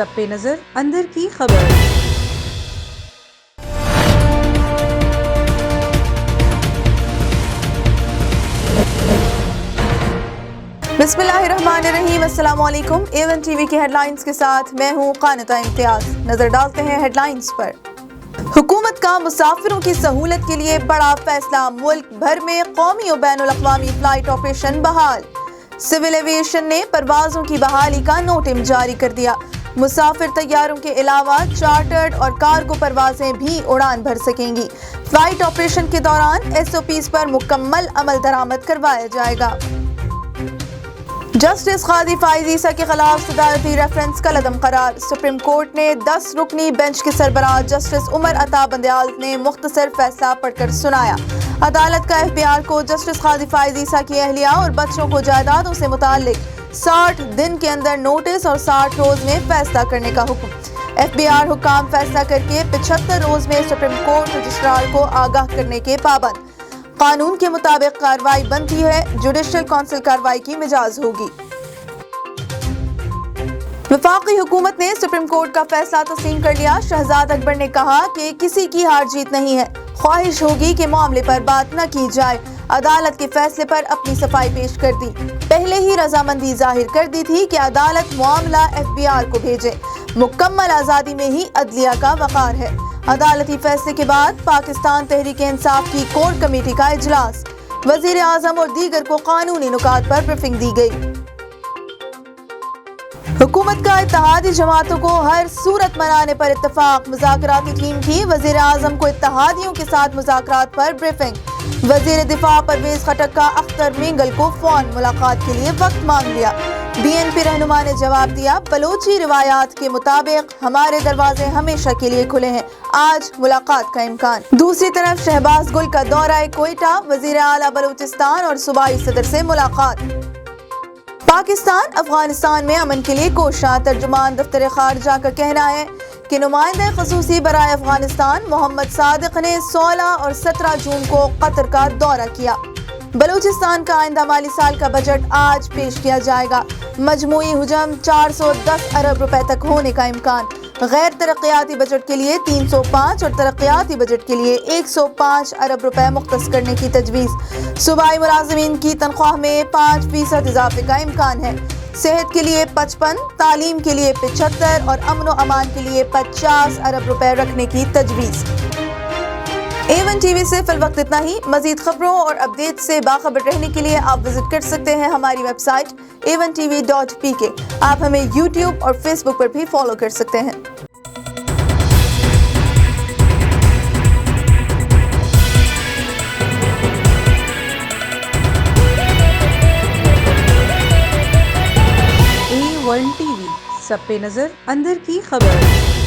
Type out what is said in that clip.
سب پہ نظر اندر کی خبر۔ بسم اللہ الرحمن الرحیم، السلام علیکم۔ ایون ٹی وی کی ہیڈ لائنز کے ساتھ میں ہوں قانتہ امتیاز۔ نظر ڈالتے ہیں ہیڈ لائنز پر۔ حکومت کا مسافروں کی سہولت کے لیے بڑا فیصلہ، ملک بھر میں قومی و بین الاقوامی فلائٹ آپریشن بحال۔ سول ایویشن نے پروازوں کی بحالی کا نوٹم جاری کر دیا۔ مسافر طیاروں کے علاوہ چارٹرڈ اور کارگو پروازیں بھی اڑان بھر سکیں گی۔ فلائٹ آپریشن کے دوران ایس او پیز پر مکمل عمل درآمد کروایا جائے گا۔ جسٹس قاضی فائز عیسیٰ کے خلاف صدارتی ریفرنس کالعدم قرار۔ سپریم کورٹ نے 10 رکنی بینچ کے سربراہ جسٹس عمر عطا بندیال نے مختصر فیصلہ پڑھ کر سنایا۔ عدالت کا FBR کو جسٹس قاضی فائز عیسیٰ کی اہلیہ اور بچوں کو جائیدادوں سے متعلق 60 دن کے اندر نوٹس اور 60 روز میں فیصلہ کرنے کا حکم۔ FBR حکام فیصلہ کر کے 75 روز میں سپریم کورٹ رجسٹرار کو آگاہ کرنے کے پابند۔ قانون کے مطابق کارروائی بنتی ہے، جوڈیشل کونسل کارروائی کی مجاز ہوگی۔ وفاقی حکومت نے سپریم کورٹ کا فیصلہ تسلیم کر لیا۔ شہزاد اکبر نے کہا کہ کسی کی ہار جیت نہیں ہے، خواہش ہوگی کہ معاملے پر بات نہ کی جائے۔ عدالت کے فیصلے پر اپنی صفائی پیش کر دی۔ پہلے ہی رضامندی ظاہر کر دی تھی کہ عدالت معاملہ FBR کو بھیجے۔ مکمل آزادی میں ہی عدلیہ کا وقار ہے۔ عدالتی فیصلے کے بعد پاکستان تحریک انصاف کی کور کمیٹی کا اجلاس۔ وزیر اعظم اور دیگر کو قانونی نکات پر بریفنگ دی گئی۔ حکومت کا اتحادی جماعتوں کو ہر صورت منانے پر اتفاق۔ مذاکراتی ٹیم کی وزیر اعظم کو اتحادیوں کے ساتھ مذاکرات پر بریفنگ۔ وزیر دفاع پرویز خٹک کا اختر مینگل کو فون ملاقات کے لیے وقت مانگ لیا۔ BNP رہنما نے جواب دیا، بلوچی روایات کے مطابق ہمارے دروازے ہمیشہ کے لیے کھلے ہیں، آج ملاقات کا امکان۔ دوسری طرف شہباز گل کا دورہ کوئٹہ، وزیر اعلیٰ بلوچستان اور صوبائی صدر سے ملاقات۔ پاکستان افغانستان میں امن کے لیے کوشاں۔ ترجمان دفتر خارجہ کا کہنا ہے کہ نمائندہ خصوصی برائے افغانستان محمد صادق نے 16 اور 17 جون کو قطر کا دورہ کیا۔ بلوچستان کا آئندہ مالی سال کا بجٹ آج پیش کیا جائے گا۔ مجموعی حجم 410 ارب روپے تک ہونے کا امکان۔ غیر ترقیاتی بجٹ کے لیے 305 اور ترقیاتی بجٹ کے لیے 105 ارب روپے مختص کرنے کی تجویز۔ صوبائی ملازمین کی تنخواہ میں 5% اضافے کا امکان ہے۔ صحت کے لیے 55، تعلیم کے لیے 75 اور امن و امان کے لیے 50 ارب روپے رکھنے کی تجویز۔ ایون ٹی وی سے فی الوقت اتنا ہی۔ مزید خبروں اور اپڈیٹ سے باخبر رہنے کے لیے آپ وزٹ کر سکتے ہیں ہماری ویب سائٹ avantv.pk۔ آپ ہمیں YouTube اور Facebook پر بھی فالو کر سکتے ہیں۔ A1 TV، سب پہ نظر اندر کی خبر۔